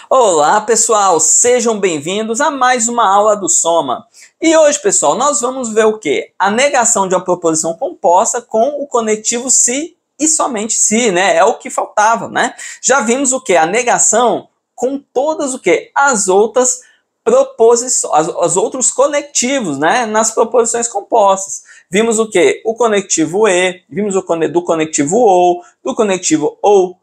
Olá, pessoal, sejam bem-vindos a mais uma aula do Soma. E hoje, pessoal, nós vamos ver o quê? A negação de uma proposição composta com o conectivo se e somente se, né? É o que faltava, né? Já vimos o quê? A negação com todas o quê? As outras proposições, os outros conectivos, né? Nas proposições compostas. Vimos o quê? O conectivo e, vimos do conectivo ou, do conectivo ou,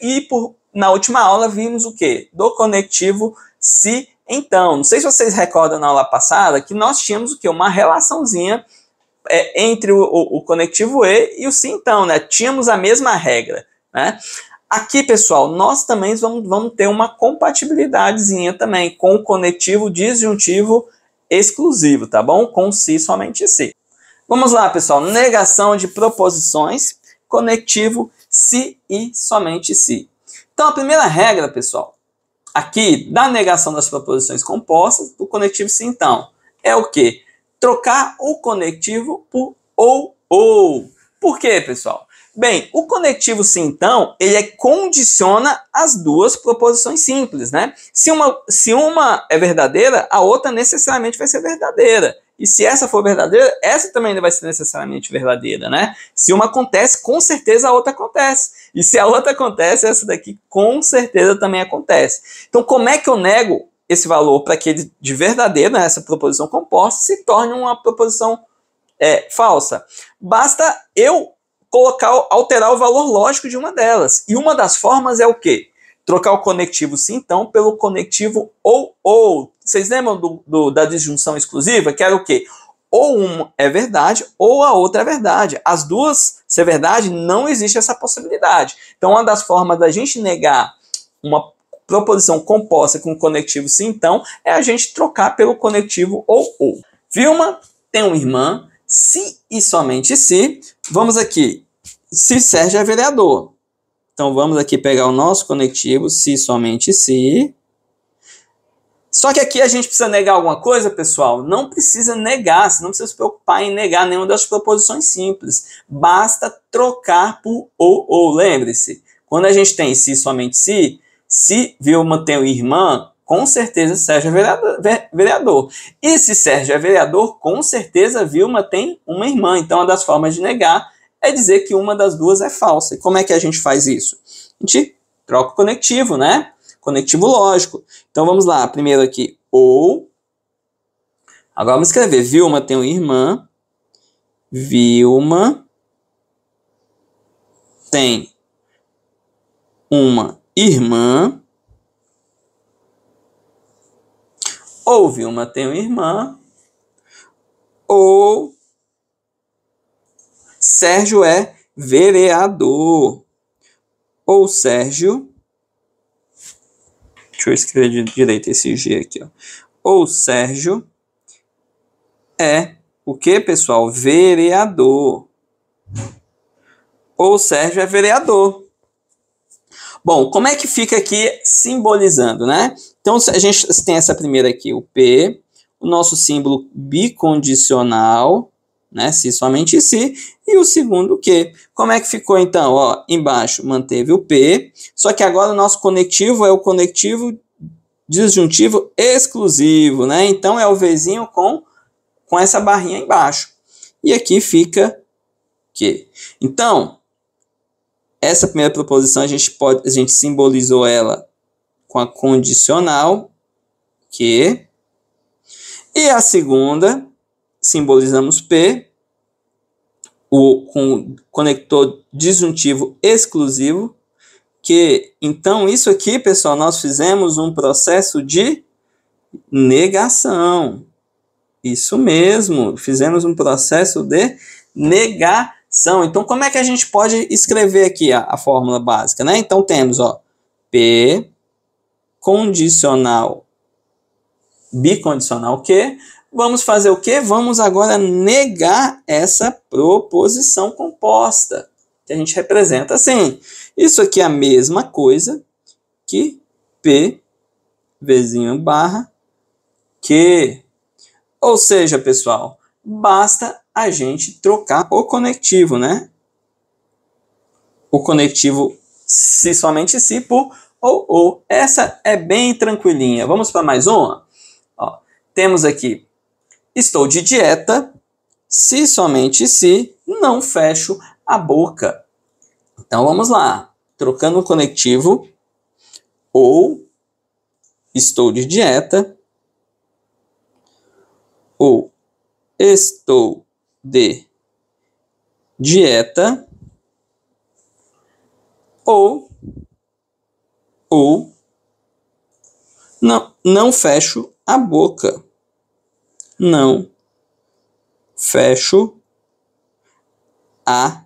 e na última aula vimos o quê? Do conectivo se, então. Não sei se vocês recordam na aula passada que nós tínhamos o quê? Uma relaçãozinha entre o conectivo e o se, então, né? Tínhamos a mesma regra, né? Aqui, pessoal, nós também vamos ter uma compatibilidadezinha também com o conectivo disjuntivo exclusivo, tá bom? Com se, somente se. Vamos lá, pessoal. Negação de proposições, conectivo se e somente se. Então, a primeira regra, pessoal, aqui da negação das proposições compostas, do conectivo se, então, é o quê? Trocar o conectivo por ou. Por quê, pessoal? Bem, o conectivo se, então, ele condiciona as duas proposições simples, né? Se uma é verdadeira, a outra necessariamente vai ser verdadeira. E se essa for verdadeira, essa também vai ser necessariamente verdadeira, né? Se uma acontece, com certeza a outra acontece. E se a outra acontece, essa daqui com certeza também acontece. Então, como é que eu nego esse valor para que ele de verdadeiro, né, essa proposição composta, se torne uma proposição falsa? Basta eu alterar o valor lógico de uma delas. E uma das formas é o quê? Trocar o conectivo se, então, pelo conectivo ou. Vocês lembram da disjunção exclusiva? Que era o quê? Ou uma é verdade, ou a outra é verdade. As duas ser verdade, não existe essa possibilidade. Então, uma das formas da gente negar uma proposição composta com conectivo se, então, é a gente trocar pelo conectivo ou. Vilma tem uma irmã, se e somente se. Vamos aqui. Se Sérgio é vereador. Então, vamos aqui pegar o nosso conectivo, se somente se. Só que aqui a gente precisa negar alguma coisa, pessoal? Não precisa negar, você não precisa se preocupar em negar nenhuma das proposições simples. Basta trocar por ou. Lembre-se, quando a gente tem se somente se Vilma tem uma irmã, com certeza Sérgio é vereador. E se Sérgio é vereador, com certeza Vilma tem uma irmã. Então, uma das formas de negar é dizer que uma das duas é falsa. E como é que a gente faz isso? A gente troca o conectivo, né? Conectivo lógico. Então, vamos lá. Primeiro aqui, ou. Agora vamos escrever. Vilma tem uma irmã. Vilma tem uma irmã. Ou Vilma tem uma irmã. Ou Sérgio é vereador. Ou Sérgio. Deixa eu escrever direito esse G aqui, ó. Ou Sérgio é o que, pessoal? Vereador. Ou Sérgio é vereador. Bom, como é que fica aqui simbolizando, né? Então, a gente tem essa primeira aqui, o P, o nosso símbolo bicondicional, né? Se somente se, e o segundo o quê? Como é que ficou então? Ó, embaixo manteve o P, só que agora o nosso conectivo é o conectivo disjuntivo exclusivo, né? Então é o Vzinho com essa barrinha embaixo. E aqui fica que. Então, essa primeira proposição a gente simbolizou ela com a condicional que, e a segunda simbolizamos P, com o conector disjuntivo exclusivo, que, então, isso aqui, pessoal, nós fizemos um processo de negação. Isso mesmo, fizemos um processo de negação. Então, como é que a gente pode escrever aqui a fórmula básica, né? Então, temos, ó, P condicional bicondicional que. Vamos fazer o quê? Vamos agora negar essa proposição composta, que a gente representa assim. Isso aqui é a mesma coisa que P, Vzinho barra, que. Ou seja, pessoal, basta a gente trocar o conectivo, né? O conectivo se somente se por ou. Essa é bem tranquilinha. Vamos para mais uma? Ó, temos aqui, estou de dieta, se somente se não fecho a boca. Então vamos lá, trocando o conectivo, ou estou de dieta, ou estou de dieta, ou não fecho a boca. Não fecho a...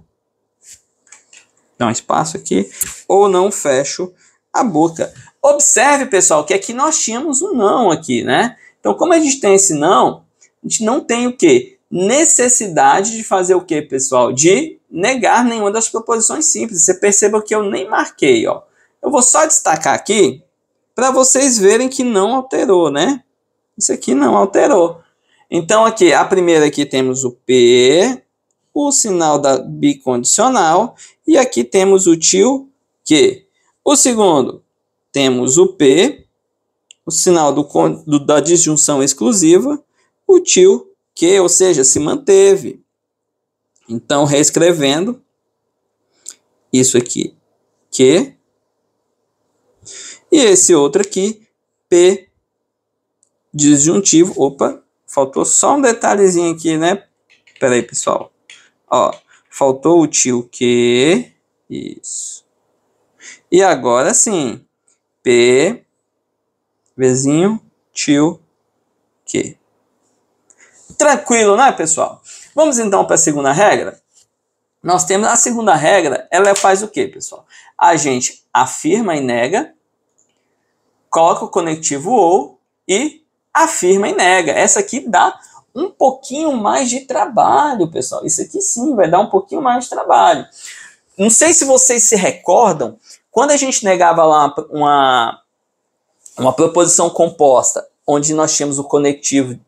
Dá um espaço aqui. Ou não fecho a boca. Observe, pessoal, que aqui nós tínhamos um não aqui, né? Então, como a gente tem esse não, a gente não tem o quê? Necessidade de fazer o quê, pessoal? De negar nenhuma das proposições simples. Você perceba que eu nem marquei, ó. Eu vou só destacar aqui para vocês verem que não alterou, né? Isso aqui não alterou. Então, aqui, a primeira aqui temos o P, o sinal da bicondicional, e aqui temos o tio que. O segundo, temos o P, o sinal da disjunção exclusiva, o tio que, ou seja, se manteve. Então, reescrevendo, isso aqui, que, e esse outro aqui, P, disjuntivo. Opa, faltou só um detalhezinho aqui, né? Espera aí, pessoal. Ó, faltou o tio que. Isso. E agora sim. P, Vzinho, tio que. Tranquilo, né, pessoal? Vamos então para a segunda regra? Nós temos a segunda regra, ela faz o quê, pessoal? A gente afirma e nega, coloca o conectivo ou e afirma e nega. Essa aqui dá um pouquinho mais de trabalho, pessoal. Isso aqui sim vai dar um pouquinho mais de trabalho. Não sei se vocês se recordam, quando a gente negava lá uma proposição composta, onde nós tínhamos o conectivo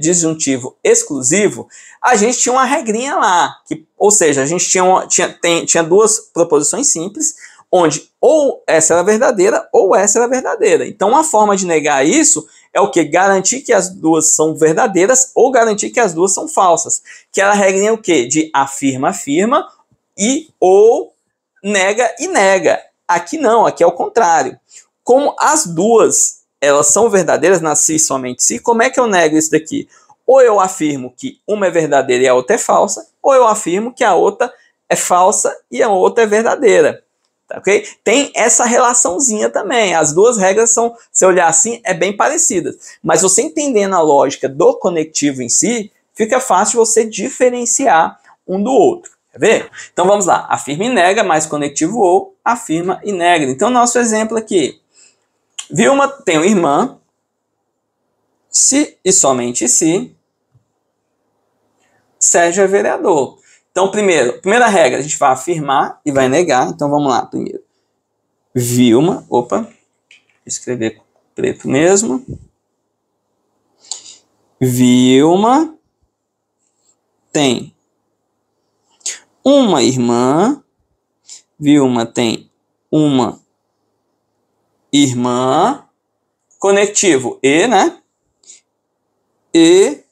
disjuntivo exclusivo, a gente tinha uma regrinha lá, ou seja, a gente tinha duas proposições simples, onde ou essa era verdadeira ou essa era verdadeira. Então, uma forma de negar isso é o que? Garantir que as duas são verdadeiras ou garantir que as duas são falsas. Que a regrinha é o quê? De afirma, afirma e ou nega e nega. Aqui não, aqui é o contrário. Como as duas elas são verdadeiras, na si somente si, como é que eu nego isso daqui? Ou eu afirmo que uma é verdadeira e a outra é falsa, ou eu afirmo que a outra é falsa e a outra é verdadeira. Tá, okay? Tem essa relaçãozinha também. As duas regras são, se olhar assim, é bem parecidas. Mas você entendendo a lógica do conectivo em si, fica fácil você diferenciar um do outro. Quer ver? Então vamos lá. Afirma e nega, mais conectivo ou, afirma e nega. Então nosso exemplo aqui. Vilma tem uma irmã, se e somente se Sérgio é vereador. Então, primeira regra, a gente vai afirmar e vai negar. Então, vamos lá, primeiro. Vilma, vou escrever com preto mesmo. Vilma tem uma irmã. Vilma tem uma irmã. Conectivo e, né? E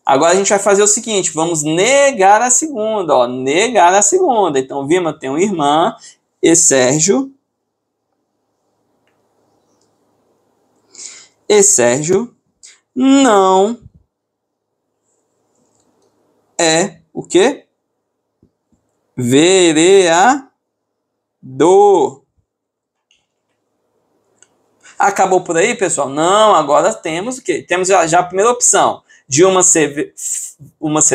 agora a gente vai fazer o seguinte, vamos negar a segunda, ó, negar a segunda. Então, Vilma tem uma irmã e Sérgio não é o quê? Vereador. Acabou por aí, pessoal? Não, agora temos o quê? Temos já a primeira opção. De uma ser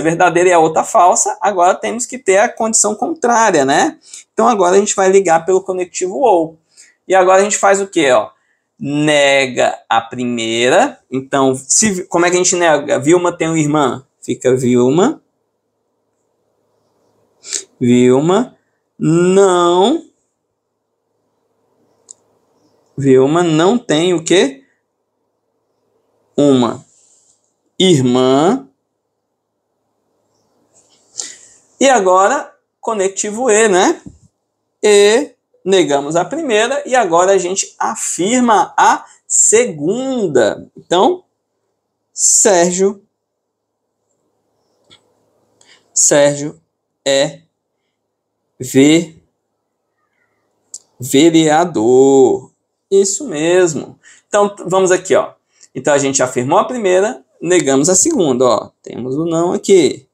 verdadeira e a outra falsa, agora temos que ter a condição contrária, né? Então agora a gente vai ligar pelo conectivo ou. E agora a gente faz o quê? Ó? Nega a primeira. Então, como é que a gente nega? Vilma tem uma irmã. Fica Vilma não tem o quê? Uma irmã. E agora, conectivo e, né? E negamos a primeira e agora a gente afirma a segunda. Então, Sérgio é vereador. Isso mesmo. Então, vamos aqui, ó. Então, a gente afirmou a primeira, negamos a segunda, ó. Temos o não aqui.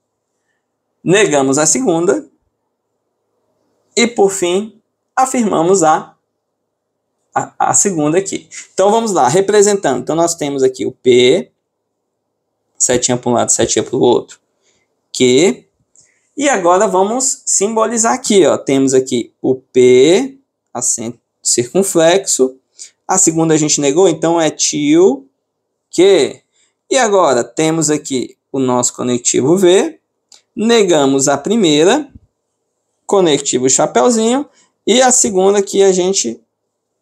Negamos a segunda. E, por fim, afirmamos a segunda aqui. Então, vamos lá, representando. Então, nós temos aqui o P, setinha para um lado, setinha para o outro, Q. E agora vamos simbolizar aqui, ó. Temos aqui o P, acento circunflexo. A segunda a gente negou, então é tio, Q. E agora temos aqui o nosso conectivo V. Negamos a primeira, conectivo chapeuzinho. E a segunda aqui a gente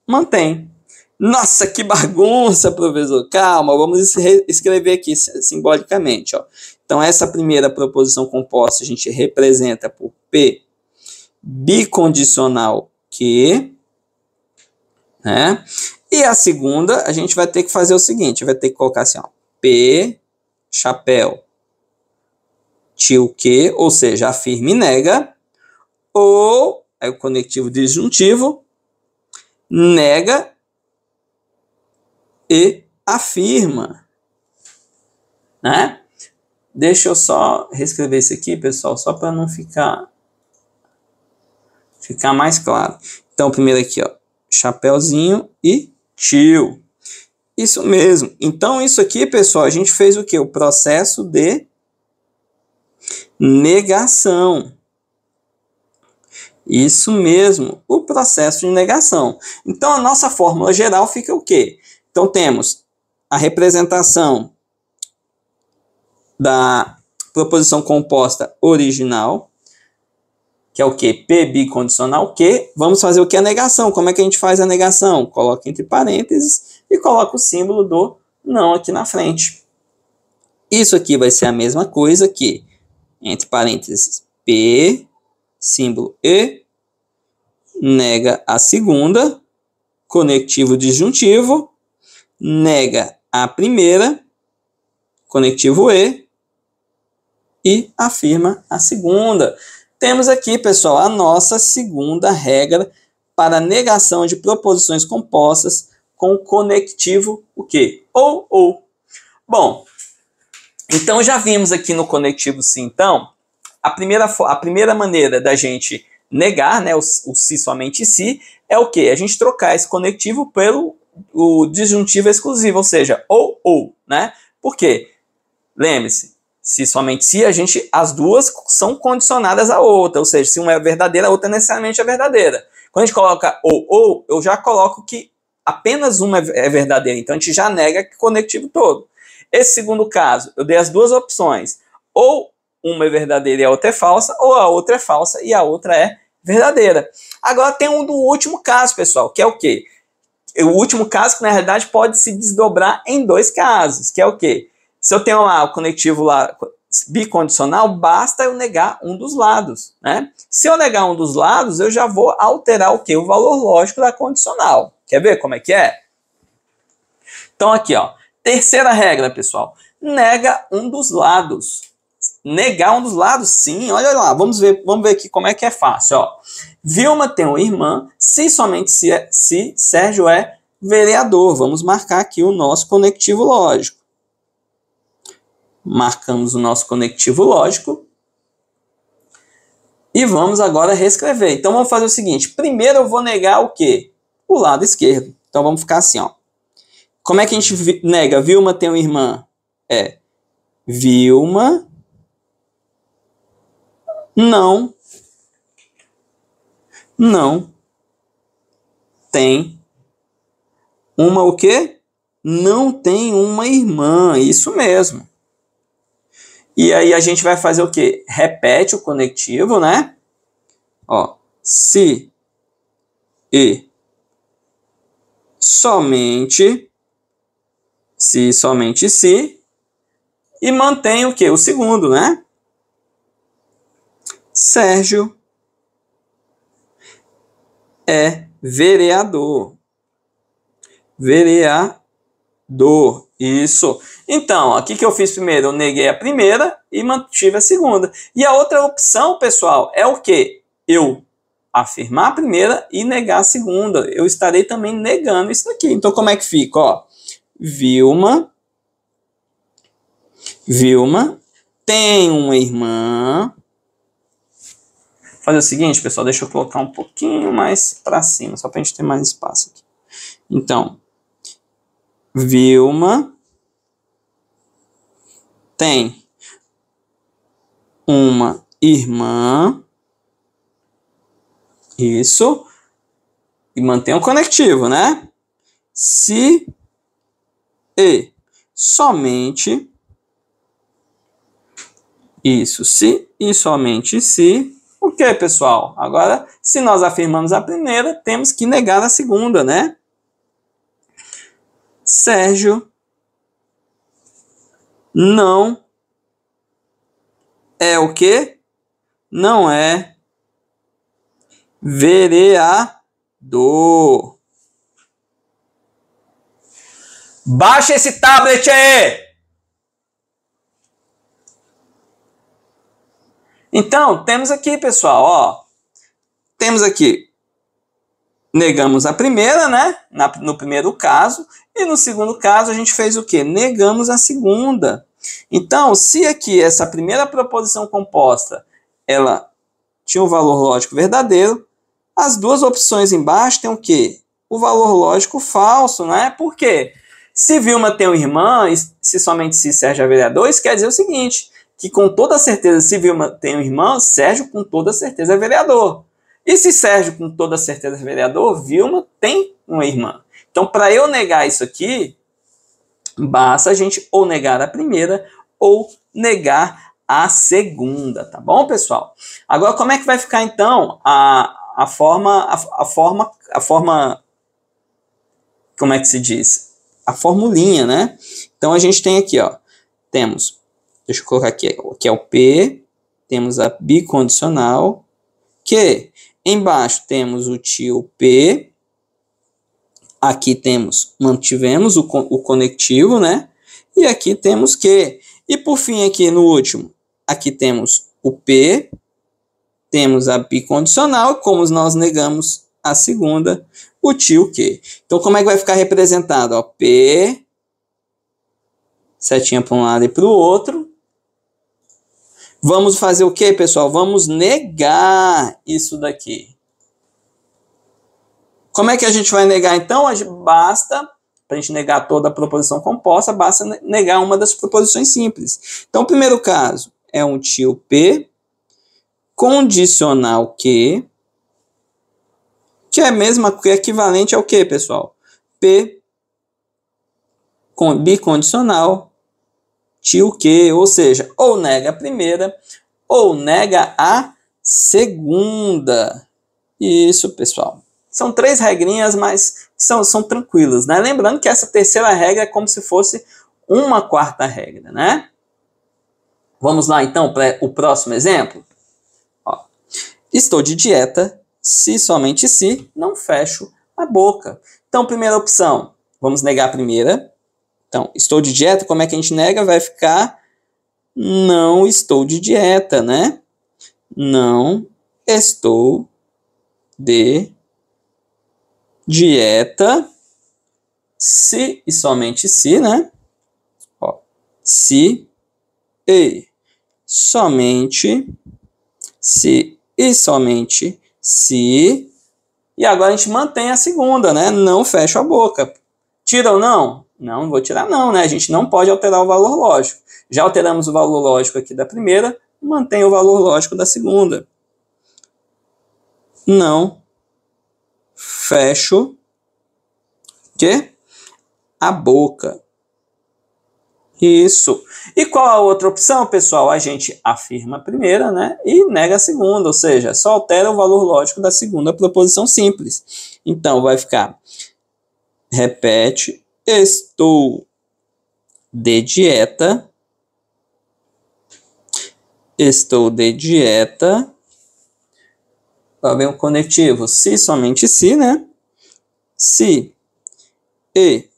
mantém. Nossa, que bagunça, professor. Calma, vamos escrever aqui simbolicamente, ó. Então, essa primeira proposição composta a gente representa por P bicondicional Q, né? E a segunda, a gente vai ter que fazer o seguinte, vai ter que colocar assim, ó, P, chapéu, tio Q, ou seja, afirma e nega, ou, é o conectivo disjuntivo, nega e afirma, né? Deixa eu só reescrever isso aqui, pessoal, só para não ficar mais claro. Então, primeiro aqui, ó, chapeuzinho e tio. Isso mesmo. Então, isso aqui, pessoal, a gente fez o quê? O processo de negação. Isso mesmo, o processo de negação. Então, a nossa fórmula geral fica o quê? Então, temos a representação da proposição composta original, que é o quê? P bicondicional Q. Vamos fazer o que? A negação. Como é que a gente faz a negação? Coloca entre parênteses e coloca o símbolo do não aqui na frente. Isso aqui vai ser a mesma coisa que, entre parênteses, P, símbolo E, nega a segunda, conectivo disjuntivo, nega a primeira, conectivo e afirma a segunda. Temos aqui, pessoal, a nossa segunda regra para negação de proposições compostas com conectivo o quê? Ou. Bom, então já vimos aqui no conectivo sim, então, a primeira maneira da gente negar, né, o se somente se, é o quê? A gente trocar esse conectivo pelo o disjuntivo exclusivo, ou seja, ou, né? Por quê? Lembre-se, se somente se, as duas são condicionadas à outra, ou seja, se uma é verdadeira, a outra necessariamente é verdadeira. Quando a gente coloca ou, eu já coloco que apenas uma é verdadeira, então a gente já nega o conectivo todo. Esse segundo caso, eu dei as duas opções, ou uma é verdadeira e a outra é falsa, ou a outra é falsa e a outra é verdadeira. Agora tem um do último caso, pessoal, que é o quê? O último caso que na realidade pode se desdobrar em dois casos, que é o quê? Se eu tenho lá o conectivo lá bicondicional, basta eu negar um dos lados, né? Se eu negar um dos lados, eu já vou alterar o quê? O valor lógico da condicional. Quer ver como é que é? Então aqui, ó, terceira regra, pessoal. Nega um dos lados. Negar um dos lados, sim, olha lá, vamos ver aqui como é que é fácil, ó. Vilma tem uma irmã, se somente se Sérgio é vereador. Vamos marcar aqui o nosso conectivo lógico. Marcamos o nosso conectivo lógico. E vamos agora reescrever. Então vamos fazer o seguinte, primeiro eu vou negar o quê? O lado esquerdo. Então vamos ficar assim, ó. Como é que a gente nega? Vilma tem uma irmã. É Vilma não tem uma o quê? Não tem uma irmã, isso mesmo. E aí a gente vai fazer o quê? Repete o conectivo, né? Ó, se e somente se e mantém o quê? O segundo, né? Sérgio é vereador. Vereador. Isso. Então, aqui que eu fiz primeiro, eu neguei a primeira e mantive a segunda. E a outra opção, pessoal, é o quê? Eu afirmar a primeira e negar a segunda. Eu estarei também negando isso daqui. Então, como é que fica? Ó, Vilma tem uma irmã. Vou fazer o seguinte, pessoal, deixa eu colocar um pouquinho mais para cima, só para a gente ter mais espaço aqui. Então, Vilma tem uma irmã. Isso. E mantém o conectivo, né? Se e somente. Isso, se e somente se. O que, pessoal? Agora, se nós afirmamos a primeira, temos que negar a segunda, né? Sérgio não é o quê? Não é vereador. Baixa esse tablet aí! Então, temos aqui, pessoal, ó. Temos aqui, negamos a primeira, né? No primeiro caso. E no segundo caso, a gente fez o quê? Negamos a segunda. Então, se aqui essa primeira proposição composta, ela tinha um valor lógico verdadeiro, as duas opções embaixo têm o quê? O valor lógico falso, né? Por quê? Se Vilma tem uma irmã, se somente se Sérgio é vereador, isso quer dizer o seguinte, que com toda certeza, se Vilma tem um irmão, Sérgio com toda certeza é vereador. E se Sérgio com toda certeza é vereador, Vilma tem uma irmã. Então, para eu negar isso aqui, basta a gente ou negar a primeira ou negar a segunda, tá bom, pessoal? Agora, como é que vai ficar, então, a forma, como é que se diz? A formulinha, né? Então, a gente tem aqui, ó, temos, deixa eu colocar aqui, que é o P, temos a bicondicional, que embaixo temos o tio P, aqui mantivemos o conectivo, né? E aqui temos que. E por fim, aqui no último, aqui temos o P, temos a bicondicional, como nós negamos a segunda, o tio Q. Então, como é que vai ficar representado? Ó, P, setinha para um lado e para o outro. Vamos fazer o quê, pessoal? Vamos negar isso daqui. Como é que a gente vai negar, então? Basta, para a gente negar toda a proposição composta, basta negar uma das proposições simples. Então, o primeiro caso é um tio P, condicional Q, que é que é equivalente ao quê, pessoal? P com bicondicional, tio Q, ou seja, ou nega a primeira, ou nega a segunda. Isso, pessoal. São 3 regrinhas, mas são tranquilas, né? Lembrando que essa terceira regra é como se fosse uma quarta regra, né? Vamos lá, então, para o próximo exemplo. Ó, estou de dieta, se somente se, não fecho a boca. Então, primeira opção, vamos negar a primeira. Então, estou de dieta, como é que a gente nega? Vai ficar não estou de dieta, né? Não estou de dieta, se e somente se, né? Ó, se e somente se e somente se. E agora a gente mantém a segunda, né? Não fecha a boca. Tira ou não? Não vou tirar não, né? A gente não pode alterar o valor lógico. Já alteramos o valor lógico aqui da primeira, mantém o valor lógico da segunda. Não fecho que a boca. Isso. E qual a outra opção, pessoal? A gente afirma a primeira, né? E nega a segunda, ou seja, só altera o valor lógico da segunda proposição simples. Então, vai ficar, repete, estou de dieta, estou de dieta, Agora vem o conectivo se, somente se, né? Se e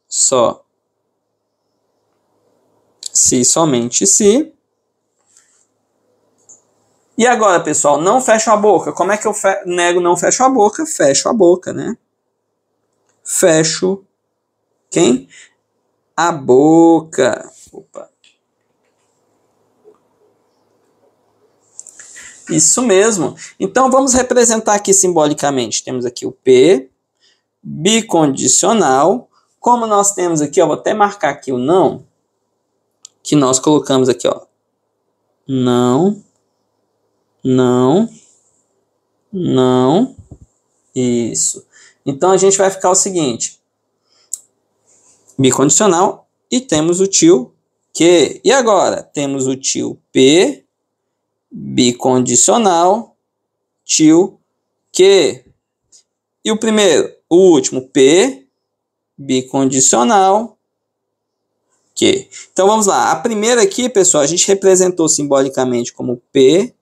só se, somente se. E agora, pessoal, não fecho a boca. Como é que eu nego não fecho a boca? Fecho a boca, né? Fecho quem? A boca. Opa. Isso mesmo. Então, vamos representar aqui simbolicamente. Temos aqui o P, bicondicional. Como nós temos aqui, ó, vou até marcar aqui o não, que nós colocamos aqui, ó. Não, não, não. Isso. Então, a gente vai ficar o seguinte. Bicondicional e temos o tio que. E agora? Temos o tio P, bicondicional, tio que. E o primeiro, o último, P, bicondicional, que. Então vamos lá. A primeira aqui, pessoal, a gente representou simbolicamente como P,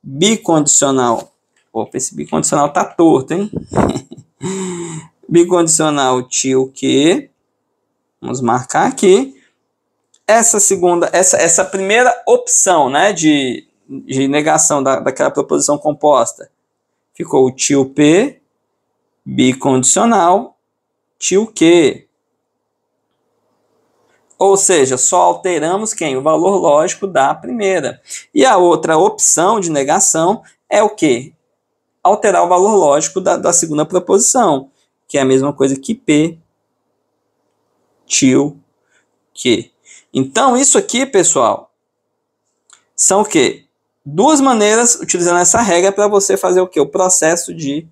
bicondicional. Opa, esse bicondicional tá torto, hein? Bicondicional, tio que. Vamos marcar aqui. Essa primeira opção, né, de negação daquela proposição composta. Ficou o tio P, bicondicional, tio que. Ou seja, só alteramos quem? O valor lógico da primeira. E a outra opção de negação é o quê? Alterar o valor lógico da segunda proposição, que é a mesma coisa que P, tio que. Então, isso aqui, pessoal, são o quê? Duas maneiras, utilizando essa regra, para você fazer o quê? O processo de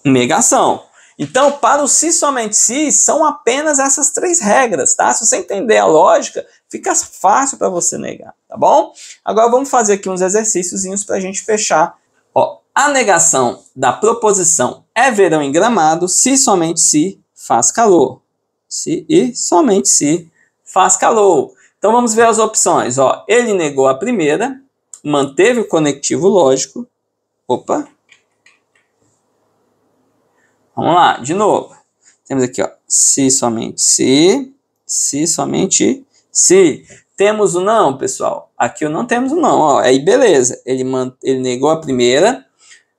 negação. Então, para o se, somente se, são apenas essas três regras, tá? Se você entender a lógica, fica fácil para você negar, tá bom? Agora, vamos fazer aqui uns exercíciozinhos para a gente fechar. Ó, a negação da proposição é verão em Gramado se, somente se, faz calor. Se e somente se faz calor. Então, vamos ver as opções. Ó, ele negou a primeira, manteve o conectivo lógico. Opa. Vamos lá, de novo. Temos aqui, ó, se, somente se. Temos o não, pessoal. Aqui não temos o não, ó. Aí, beleza. Ele negou a primeira,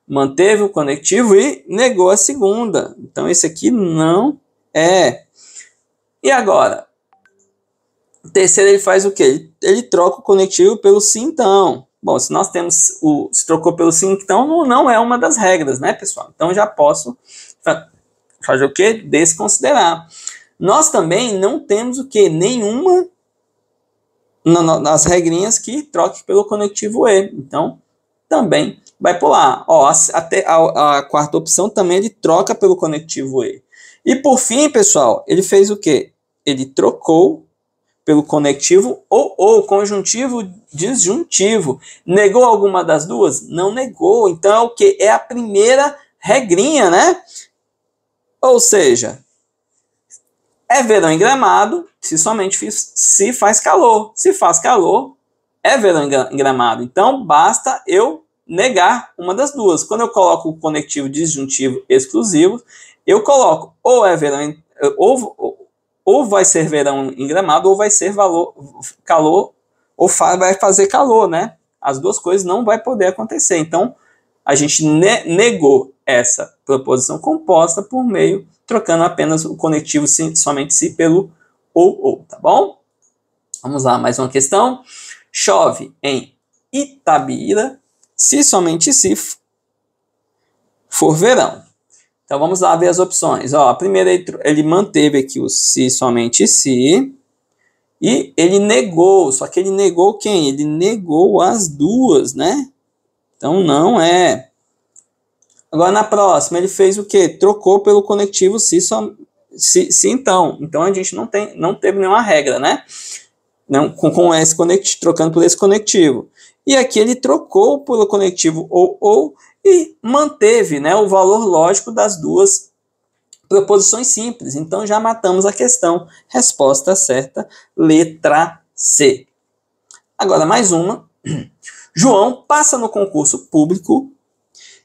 manteve o conectivo e negou a segunda. Então, esse aqui não é. E agora? O terceiro, ele faz o quê? Ele troca o conectivo pelo sim, então. Bom, se nós temos se trocou pelo sim, então não é uma das regras, né, pessoal? Então, já posso fazer o quê? Desconsiderar. Nós também não temos o quê? Nenhuma nas regrinhas que troque pelo conectivo e. Então, também vai pular. Ó, até a quarta opção também ele troca pelo conectivo e. E por fim, pessoal, ele fez o quê? Ele trocou pelo conectivo ou conjuntivo disjuntivo. Negou alguma das duas? Não negou. Então é o quê? É a primeira regrinha, né? Ou seja, é verão em Gramado se somente se faz calor. Se faz calor, é verão em Gramado. Então basta eu negar uma das duas. Quando eu coloco o conectivo disjuntivo exclusivo, eu coloco ou é verão ou vai ser verão em Gramado, ou vai ser calor, ou vai fazer calor, né? As duas coisas não vai poder acontecer. Então, a gente negou essa proposição composta por meio, trocando apenas o conectivo somente se pelo ou, tá bom? Vamos lá, mais uma questão. Chove em Itabira se somente se for verão. Então, vamos lá ver as opções. Ó, a primeira, ele manteve aqui o se, somente se, e ele negou, só que ele negou quem? Ele negou as duas, né? Então, não é. Agora, na próxima, ele fez o quê? Trocou pelo conectivo se, então. Então, a gente não teve nenhuma regra, né? Não, com esse conectivo, trocando por esse conectivo. E aqui ele trocou pelo conectivo ou e manteve, né, o valor lógico das duas proposições simples. Então, já matamos a questão. Resposta certa, letra C. Agora mais uma. João passa no concurso público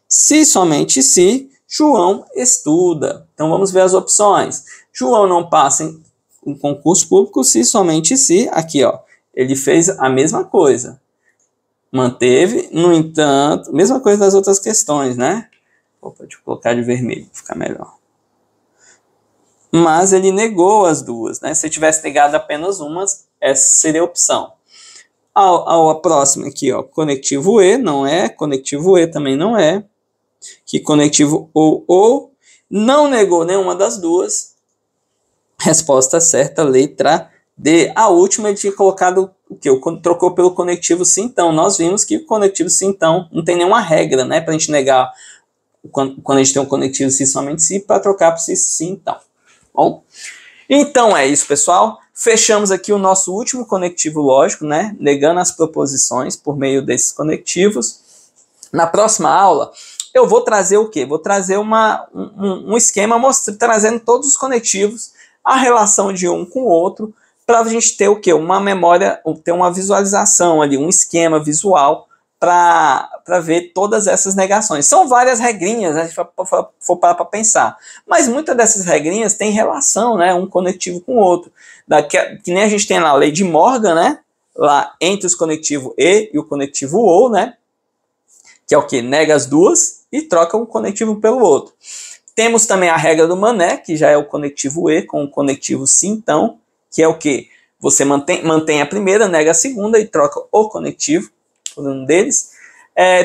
se somente se João estuda. Então vamos ver as opções. João não passa em um concurso público se somente se, aqui ó, ele fez a mesma coisa. Manteve, no entanto, mesma coisa das outras questões, né? Opa, deixa eu colocar de vermelho para ficar melhor. Mas ele negou as duas, né? Se tivesse negado apenas umas, essa seria a opção. A próxima aqui, ó, conectivo E, não é, conectivo E também não é, que conectivo ou, não negou nenhuma das duas, resposta certa, letra D. A última ele tinha colocado o que? Trocou pelo conectivo sim, então, nós vimos que o conectivo sim, então, não tem nenhuma regra, né, pra gente negar quando a gente tem um conectivo sim, somente sim, para trocar para sim, então. Bom, então é isso, pessoal. Fechamos aqui o nosso último conectivo lógico, né? Negando as proposições por meio desses conectivos. Na próxima aula, eu vou trazer o quê? Vou trazer um esquema trazendo todos os conectivos, a relação de um com o outro, para a gente ter o quê? Uma memória, ter uma visualização ali, um esquema visual para ver todas essas negações. São várias regrinhas, né, se for parar para pensar. Mas muitas dessas regrinhas têm relação, né, um conectivo com o outro. Que nem a gente tem na lei de Morgan, né, lá entre os conectivos E e o conectivo OU, né, que é o que? Nega as duas e troca um conectivo pelo outro. Temos também a regra do Mané, que já é o conectivo E com o conectivo sim, então, que é o que? Você mantém a primeira, nega a segunda e troca o conectivo por um deles.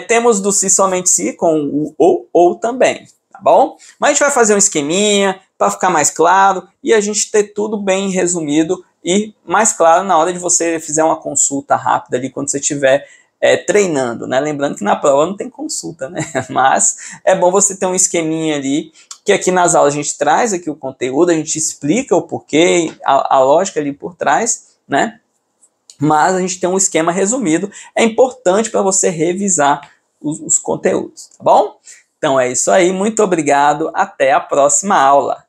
Temos do se somente se com o ou também, tá bom? Mas a gente vai fazer um esqueminha para ficar mais claro e a gente ter tudo bem resumido e mais claro na hora de você fizer uma consulta rápida ali quando você estiver treinando, né? Lembrando que na prova não tem consulta, né? Mas é bom você ter um esqueminha ali, que aqui nas aulas a gente traz aqui o conteúdo, a gente explica o porquê, a lógica ali por trás, né? Mas a gente tem um esquema resumido, é importante para você revisar os conteúdos, tá bom? Então é isso aí, muito obrigado, até a próxima aula.